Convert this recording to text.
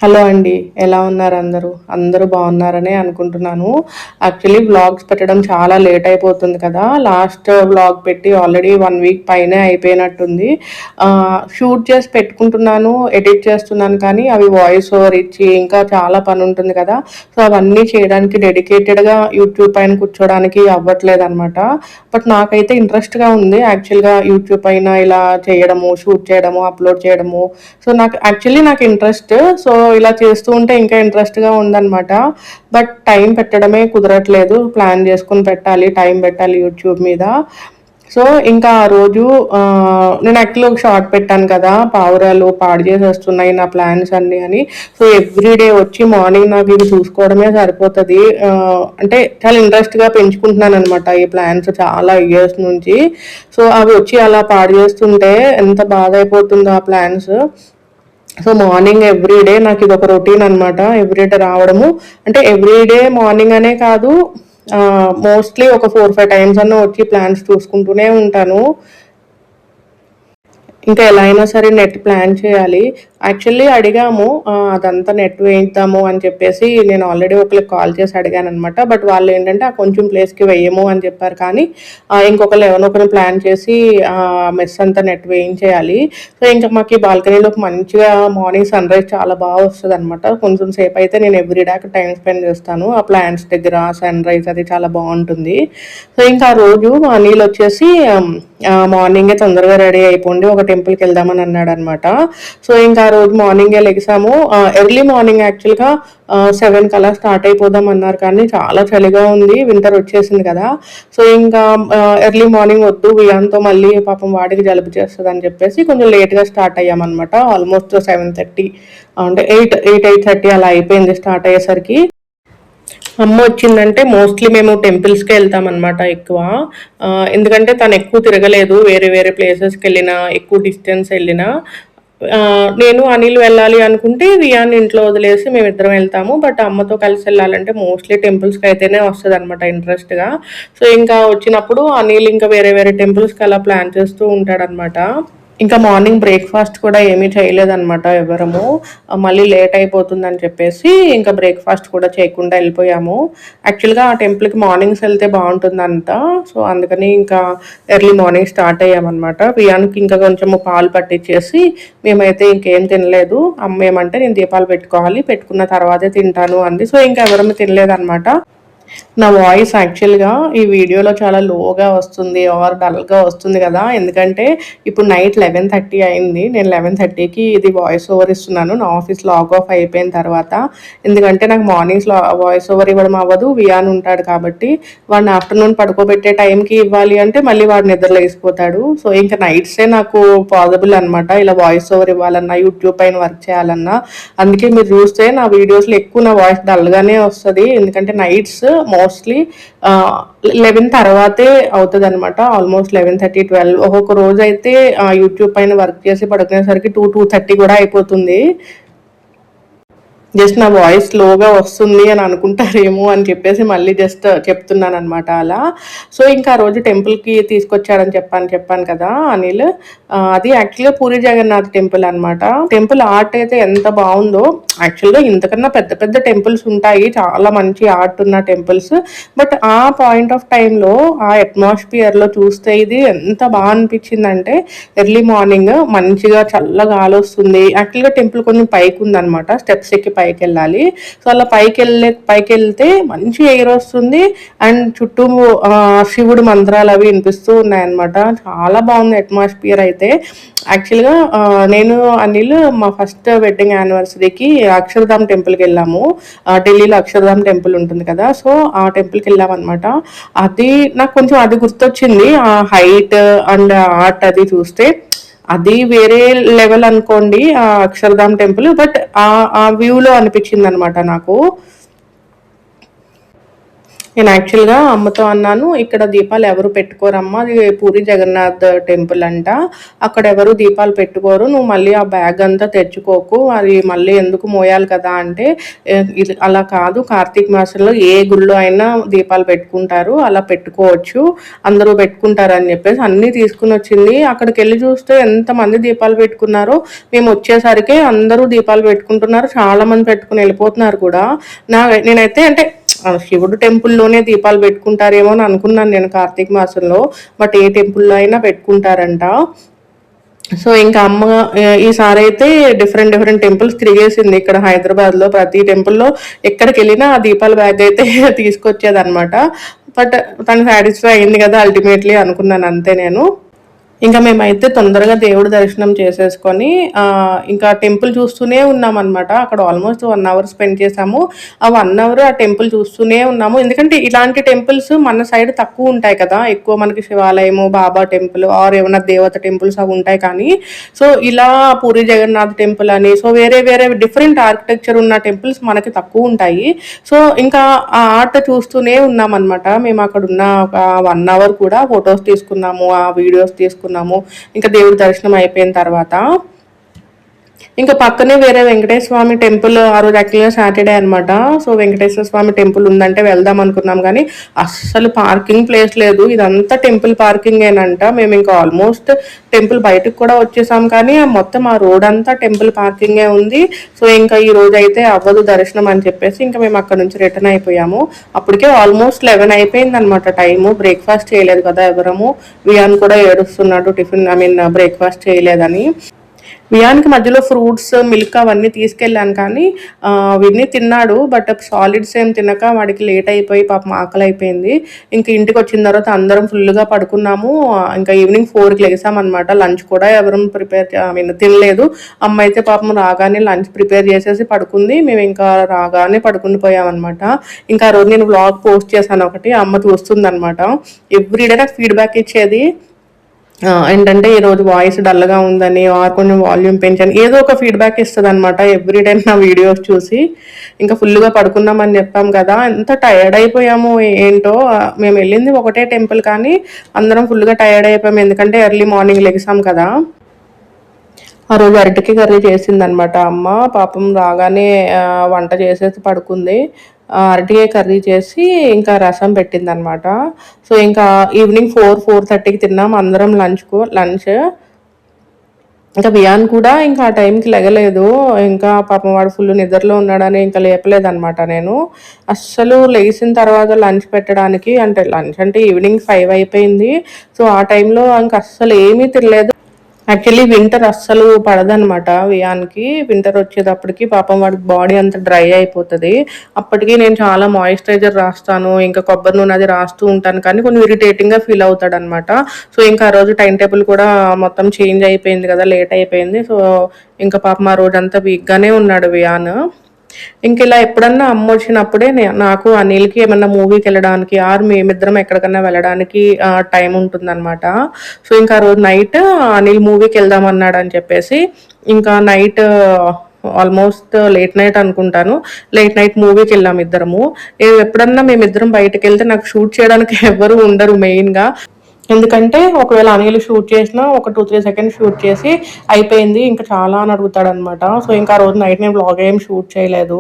Hello అండి. ఎలా ఉన్నారు అందరూ? అందరూ బాగున్నారనే అనుకుంటున్నాను. యాక్చువల్లీ వ్లాగ్స్ పెట్టడం చాలా లేట్ అయిపోతుంది కదా! లాస్ట్ వ్లాగ్ పెట్టి ఆల్రెడీ 1 వీక్ పైనే అయిపోయినట్టుంది. షూట్ చేసి పెట్టుకుంటున్నాను, ఎడిట్ చేస్తున్నాను కానీ అవి వాయిస్ ఓవర్ ఇచ్చి ఇంకా చాలా పనుంటుంది కదా! సో, అవన్నీ చేయడానికి డెడికేటెడ్‌గా యూట్యూబ్ పైన కూర్చోడానికి అవ్వట్లేదనమాట. బట్ నాకైతే ఇంట్రెస్ట్‌గా ఉంది. యాక్చువల్‌గా యూట్యూబ్ పైన ఇలా చేయడము, షూట్ చేయడము, అప్‌లోడ్ చేయడము. సో, నాకు ఇంట్రెస్ట్. సో, ఇలా చేస్తూ ఉంటే ఇంకా ఇంట్రెస్ట్‌గా ఉందనమాట. బట్ టైం పెట్టడమే కుదరట్లేదు. ప్లాన్ చేసుకొని పెట్టాలి, టైం పెట్టాలి యూట్యూబ్ మీద. సో, ఇంకా ఆ రోజు నేను యాక్చువల్లీ ఒక షార్ట్ పెట్టాను కదా! పావురాలు పాడు చేసేస్తున్నాయి నా ప్లాన్స్ అన్నీ అని. సో, ఎవ్రీడే వచ్చి మార్నింగ్ నాకు ఇవి చూసుకోవడమే సరిపోతది. అంటే చాలా ఇంట్రెస్ట్‌గా పెంచుకుంటున్నాననమాట ఈ ప్లాన్స్ చాలా ఇయర్స్ నుంచి. సో, అవి వచ్చి అలా పాడు చేస్తుంటే ఎంత బాధ అయిపోతుందో ఆ ప్లాన్స్. సో, మార్నింగ్ ఎవ్రీడే నాకిదొక రొటీన్ అనమాట. ఎవ్రీడే రావడము. అంటే ఎవ్రీడే మార్నింగ్ అనే కాదు. మోస్ట్‌లీ ఒక 4, 5 టైమ్స్ అన్నా వచ్చి ప్లాన్స్ చూసుకుంటూనే ఉంటాను. ఇంకా ఎలా అయినా సరే నెట్ ప్లాన్ చేయాలి. యాక్చువల్లీ అడిగాము. అదంతా నెట్ వేయిద్దాము అని చెప్పేసి నేను ఆల్రెడీ ఒకళ్ళకి కాల్ చేసి అడిగాననమాట. బట్ వాళ్ళేంటంటే ఆ కొంచెం ప్లేస్‌కి వెయ్యము అని చెప్పారు కానీ ఇంకొకళ్ళు ఎవరినో ఒకరిని ప్లాన్ చేసి మెస్ అంతా నెట్ వేయించేయాలి. సో, ఇంకా మాకు ఈ బాల్కనీలోకి మంచిగా మార్నింగ్ సన్‌రైజ్ చాలా బాగా వస్తదనమాట. కొంచెం సేపయితే నేను ఎవ్రీడే అక్కడ టైమ్ స్పెండ్ చేస్తాను. ఆ ప్లాంట్స్ దగ్గర సన్‌రైజ్ అది చాలా బావుంటుంది. సో, ఇంకా ఆ రోజు మా అనిలొచ్చేసి మార్నింగే తొందరగా రెడీ అయిపోండి ఒక టెంపుల్‌కి వెళ్దామని అన్నాడనమాట. సో, ఇంకా ఆ రోజు మార్నింగే లెగిసాము. ఎర్లీ మార్నింగ్ యాక్చువల్‌గా 7కి అలా స్టార్ట్ అయిపోదాం అన్నారు కానీ చాలా చలిగా ఉంది. వింటర్ వచ్చేసింది కదా! సో, ఇంకా ఎర్లీ మార్నింగ్ వద్దు వియాన్‌తో మళ్ళీ పాపం వాడికి జలుబు చేస్తదని చెప్పేసి కొంచెం లేట్‌గా స్టార్ట్ అయ్యామనమాట. ఆల్మోస్ట్ 7:30 అంటే 8:30 అలా అయిపోయింది స్టార్ట్ అయ్యేసరికి. అమ్మ వచ్చిందంటే మోస్ట్‌లీ మేము టెంపుల్స్‌కే ఎళ్తామనమాట ఎక్కువ. ఎందుకంటే తను ఎక్కువ తిరగలేదు. వేరే వేరే ప్లేసెస్‌కెళ్ళినా, ఎక్కువ డిస్టెన్స్ ఎళ్ళినా. నేను, అనిల్ వెళ్ళాలి అనుకుంటే వియాన్ని ఇంట్లో వదిలేసి మేమిద్దరం ఎళ్తాము. బట్ అమ్మతో కలిసి ఎళ్ళాలంటే మోస్ట్‌లీ టెంపుల్స్‌కైతేనే వస్తదనమాట ఇంట్రెస్ట్‌గా. సో, ఇంకా వచ్చినప్పుడు అనిల్ ఇంకా వేరే వేరే టెంపుల్స్‌కి అలా ప్లాన్ చేస్తూ ఉంటాడనమాట. ఇంకా మార్నింగ్ బ్రేక్‌ఫాస్ట్ కూడా ఏమీ చేయలేదనమాట ఎవ్వరము. మళ్ళీ లేట్ అయిపోతుందని చెప్పేసి ఇంకా బ్రేక్‌ఫాస్ట్ కూడా చేయకుండా ఎళ్ళిపోయాము. యాక్చువల్‌గా ఆ టెంపుల్‌కి మార్నింగ్స్ ఎళ్తే బావుంటుందంట. సో, అందుకని ఇంకా ఎర్లీ మార్నింగ్ స్టార్ట్ అయ్యామనమాట. పియాన్‌కి ఇంకా కొంచెము పాలు పట్టిచ్చేసి మేమైతే ఇంకేం తినలేదు. అమ్మేమంటే నేను దీపాలు పెట్టుకోవాలి. పెట్టుకున్న తర్వాతే తింటాను అంది. సో, ఇంకా ఎవరము తినలేదనమాట. నా వాయిస్ యాక్చువల్‌గా ఈ వీడియోలో చాలా లోగా వస్తుంది ఆర్ డల్‌గా వస్తుంది గదా! ఎందుకంటే ఇప్పుడు నైట్ 11:30 అయింది. నేను 11:30కి ఇది వాయిస్ ఓవర్ ఇస్తున్నాను. నా ఆఫీస్ లాగ్ ఆఫ్ అయిపోయిన తర్వాత. ఎందుకంటే నాకు మార్నింగ్స్‌లో వాయిస్ ఓవర్ ఇవ్వడం అవ్వదు. వియాన్ ఉంటాడు కాబట్టి వాడిని ఆఫ్టర్‌నూన్ పడుకోబెట్టే టైంకి ఇవ్వాలి అంటే మళ్ళీ వాడు నిద్ర లెగిసిపోతాడు. సో, ఇంక నైట్సే నాకు పాసిబుల్ అనమాట. ఇలా వాయిస్ ఓవర్ ఇవ్వాలన్నా, యూట్యూబ్ పైన వర్క్ చేయాలన్నా. అందుకే మీరు చూస్తే నా వీడియోస్‌లో ఎక్కువ నా వాయిస్ డల్‌గానే వస్తది. ఎందుకంటే నైట్స్ మోస్ట్‌లీ 11 తర్వాతే అవుతదనమాట. ఆల్మోస్ట్ 11:30, 12 ఒక్కొక్క రోజైతే యూట్యూబ్ పైన వర్క్ చేసి పడుకునేసరికి 2, 2:30 కూడా అయిపోతుంది. జస్ట్ నా వాయిస్ స్లోగా వస్తుంది అని అనుకుంటారేమో అని చెప్పేసి మళ్ళీ జస్ట్ చెప్తున్నాననమాట అలా. సో, ఇంకా ఆ రోజు టెంపుల్‌కి తీసుకొచ్చాడని చెప్పాను కదా అనిల్. అది యాక్చువల్‌గా పూరి జగన్నాథ్ టెంపుల్ అనమాట. టెంపుల్ ఆర్ట్ అయితే ఎంత బావుందో. యాక్చువల్‌గా ఇంతకన్నా పెద్ద పెద్ద టెంపుల్స్ ఉంటాయి. చాలా మంచి ఆర్ట్ ఉన్న టెంపుల్స్. బట్ ఆ పాయింట్ ఆఫ్ టైమ్‌లో ఆ అట్మాస్ఫియర్‌లో చూస్తే ఇది ఎంత బా అనిపించిందంటే ఎర్లీ మార్నింగ్ మంచిగా చల్ల గాలొస్తుంది. యాక్చువల్‌గా టెంపుల్ కొంచెం పైకుందనమాట. స్టెప్స్ ఎక్కి పైకెళ్ళాలి. సో, అలా పైకెళ్తే మంచి ఎయిర్ వస్తుంది. అండ్ చుట్టూ శివుడి మంత్రాలవి వినిపిస్తూ ఉన్నాయన్నమాట. చాలా బావుంది అట్మాస్ఫియర్ అయితే. యాక్చువల్‌గా నేను, అనిల్ మా ఫస్ట్ వెడ్డింగ్ యానివర్సరీకి అక్షర్ధామ్ టెంపుల్‌కెళ్ళాము. ఢిల్లీలో అక్షర్ధామ్ టెంపుల్ ఉంటుంది కదా! సో, ఆ టెంపుల్‌కెళ్ళామనమాట. అది నాకు కొంచెం అది గుర్తొచ్చింది. ఆ హైట్ అండ్ ఆర్ట్ అది చూస్తే. అది వేరే లెవెల్ అనుకోండి అక్షర్ధామ్ టెంపుల్. బట్ ఆ వ్యూలో అనిపించిందనమాట నాకు. నేను యాక్చువల్‌గా అమ్మతో అన్నాను, "ఇక్కడ దీపాలు ఎవరు పెట్టుకోరమ్మా. అది పూరి జగన్నాథ్ టెంపుల్ అంట. అక్కడ ఎవరు దీపాలు పెట్టుకోరు. నువ్వు మళ్ళీ ఆ బ్యాగ్ అంతా తెచ్చుకోకు. అది మళ్ళీ ఎందుకు మోయాలి కదా" అంటే, ఇది అలా కాదు. కార్తీక మాసంలో ఏ గుడిలో అయినా దీపాలు పెట్టుకుంటారు. అలా పెట్టుకోవచ్చు. అందరూ పెట్టుకుంటారని చెప్పేసి అన్నీ తీసుకొనొచ్చింది. అక్కడికెళ్ళి చూస్తే ఎంతమంది దీపాలు పెట్టుకున్నారో, మేమొచ్చేసరికే అందరూ దీపాలు పెట్టుకుంటున్నారు. చాలా మంది పెట్టుకొని వెళ్ళిపోతున్నారు కూడా. నేనైతే అంటే శివుడు టెంపుల్లోనే దీపాలు పెట్టుకుంటారేమో అని అనుకున్నాను నేను కార్తీక మాసంలో. బట్ ఏ టెంపుల్లో అయినా పెట్టుకుంటారంట. సో ఇంకా అమ్మ ఈసారి అయితే డిఫరెంట్ డిఫరెంట్ టెంపుల్స్ తిరిగేసింది ఇక్కడ హైదరాబాద్లో. ప్రతి టెంపుల్లో ఎక్కడికి వెళ్ళినా ఆ దీపాల బ్యాగ్ అయితే తీసుకొచ్చేదన్నమాట. బట్ తను సాటిస్ఫై అయింది కదా అల్టిమేట్లీ అనుకున్నాను అంతే నేను. ఇంకా మేమైతే తొందరగా దేవుడి దర్శనం చేసేసుకొని ఇంకా టెంపుల్ చూస్తూనే ఉన్నామన్నమాట. అక్కడ ఆల్మోస్ట్ 1 అవర్ స్పెండ్ చేసాము. ఆ 1 అవర్ ఆ టెంపుల్ చూస్తూనే ఉన్నాము. ఎందుకంటే ఇలాంటి టెంపుల్స్ మన సైడ్ తక్కువ ఉంటాయి కదా. ఎక్కువ మనకి శివాలయము, బాబా టెంపుల్ ఆర్ ఏమన్నా దేవత టెంపుల్స్ అవి ఉంటాయి కానీ, సో ఇలా పూరి జగన్నాథ్ టెంపుల్ అని సో వేరే వేరే డిఫరెంట్ ఆర్కిటెక్చర్ ఉన్న టెంపుల్స్ మనకి తక్కువ ఉంటాయి. సో ఇంకా ఆ ఆర్ట్ చూస్తూనే ఉన్నామన్నమాట. మేము అక్కడ ఉన్న ఒక 1 అవర్ కూడా ఫొటోస్ తీసుకున్నాము, ఆ వీడియోస్ తీసుకున్నాము. ఇంకా దేవుడి దర్శనం అయిపోయిన తర్వాత ఇంకా పక్కనే వేరే వెంకటేశ్వర స్వామి టెంపుల్ ఆ రోజు యాక్చువల్గా సాటర్డే అనమాట. సో వెంకటేశ్వర స్వామి టెంపుల్ ఉందంటే వెళ్దాం అనుకున్నాం కానీ అస్సలు పార్కింగ్ ప్లేస్ లేదు. ఇదంతా టెంపుల్ పార్కింగ్ ఏనంట. మేము ఇంకా ఆల్మోస్ట్ టెంపుల్ బయటకు కూడా వచ్చేసాం కానీ మొత్తం ఆ రోడ్ అంతా టెంపుల్ పార్కింగే ఉంది. సో ఇంకా ఈ రోజు అయితే అవ్వదు దర్శనం అని చెప్పేసి ఇంకా మేము అక్కడ నుంచి రిటర్న్ అయిపోయాము. అప్పటికే ఆల్మోస్ట్ 11 అయిపోయింది అనమాట టైము. బ్రేక్ఫాస్ట్ చేయలేదు కదా ఎవరము. వియాన్ కూడా ఏడుస్తున్నాడు టిఫిన్ బ్రేక్ఫాస్ట్ చేయలేదని. వియాన్కి మధ్యలో ఫ్రూట్స్ మిల్క్ అవన్నీ తీసుకెళ్ళాను కానీ అవన్నీ తిన్నాడు. బట్ సాలిడ్స్ ఏం తినక వాడికి లేట్ అయిపోయి పాపం ఆకలి అయిపోయింది. ఇంక ఇంటికి వచ్చిన తర్వాత అందరం ఫుల్గా పడుకున్నాము. ఇంకా ఈవినింగ్ 4కి లెగిసామన్నమాట. లంచ్ కూడా ఎవరం తినలేదు. అమ్మ అయితే పాపం రాగానే లంచ్ ప్రిపేర్ చేసేసి పడుకుంది. మేము ఇంకా రాగానే పడుకుని పోయామన్నమాట. ఇంకా ఆ రోజు నేను వ్లాగ్ పోస్ట్ చేశాను ఒకటి. అమ్మ చూస్తుంది అనమాట. ఎవ్రీడే నాకు ఫీడ్బ్యాక్ ఇచ్చేది ఏంటంటే ఈరోజు వాయిస్ డల్గా ఉందని ఆర్ కొంచెం వాల్యూమ్ పెంచని ఏదో ఒక ఫీడ్బ్యాక్ ఇస్తుంది అనమాట ఎవ్రీడే నా వీడియోస్ చూసి. ఇంకా ఫుల్గా పడుకున్నామని చెప్పాం కదా, ఎంత టైర్డ్ అయిపోయాము ఏంటో. మేము వెళ్ళింది ఒకటే టెంపుల్ కానీ అందరం ఫుల్గా టైర్డ్ అయిపోయాము ఎందుకంటే ఎర్లీ మార్నింగ్ లెగిసాం కదా. ఆ రోజు అరటికి కర్రీ చేసిందనమాట అమ్మ. పాపం రాగానే వంట చేసేసి పడుకుంది. అరటికాయ కర్రీ చేసి ఇంకా రసం పెట్టిందనమాట. సో ఇంకా ఈవినింగ్ 4-4:30కి తిన్నాం అందరం లంచ్. ఇంకా వియాన్ కూడా ఇంకా ఆ టైంకి లెగలేదు. ఇంకా పాపం వాడు ఫుల్ నిద్రలో ఉన్నాడని ఇంకా లేపలేదనమాట నేను. అస్సలు లేచిన తర్వాత లంచ్ పెట్టడానికి లంచ్ అంటే ఈవినింగ్ 5 అయిపోయింది. సో ఆ టైంలో ఇంకా అస్సలు ఏమీ తినలేదు. యాక్చువల్లీ వింటర్ అస్సలు పడదనమాట వియాన్కి. వింటర్ వచ్చేటప్పటికి పాపం వాడికి బాడీ అంతా డ్రై అయిపోతుంది. అప్పటికి నేను చాలా మాయిశ్చరైజర్ రాస్తాను, ఇంకా కొబ్బరి నూనె అది రాస్తూ ఉంటాను కానీ కొంచెం ఇరిటేటింగ్గా ఫీల్ అవుతాడు అనమాట. సో ఇంకా ఆ రోజు టైం టేబుల్ కూడా మొత్తం చేంజ్ అయిపోయింది కదా, లేట్ అయిపోయింది. సో ఇంకా పాపం ఆ రోజంతా వీక్గానే ఉన్నాడు వియాన్. ఇంక ఇలా ఎప్పుడన్నా అమ్మ వచ్చినప్పుడే నాకు అనిల్కి ఏమన్నా మూవీకి వెళ్ళడానికి ఆర్ మేమిద్దరం ఎక్కడికన్నా వెళ్ళడానికి టైం ఉంటుందన్నమాట. సో ఇంకా ఆ రోజు నైట్ అనిల్ మూవీకి వెళ్దాం అన్నాడు అని చెప్పేసి ఇంకా నైట్ ఆల్మోస్ట్ లేట్ నైట్ అనుకుంటాను, లేట్ నైట్ మూవీకి వెళ్ళాము ఇద్దరము. ఎప్పుడన్నా మేమిద్దరం బయటకు వెళ్తే నాకు షూట్ చేయడానికి ఎవరు ఉండరు మెయిన్గా. ఎందుకంటే ఒకవేళ అనిల్ షూట్ చేసినా ఒక 2-3 సెకండ్స్ షూట్ చేసి అయిపోయింది ఇంకా చాలా అని అడుగుతాడు అనమాట. సో ఇంకా ఆ రోజు నైట్ నేను బ్లాగ్ ఏం షూట్ చేయలేదు.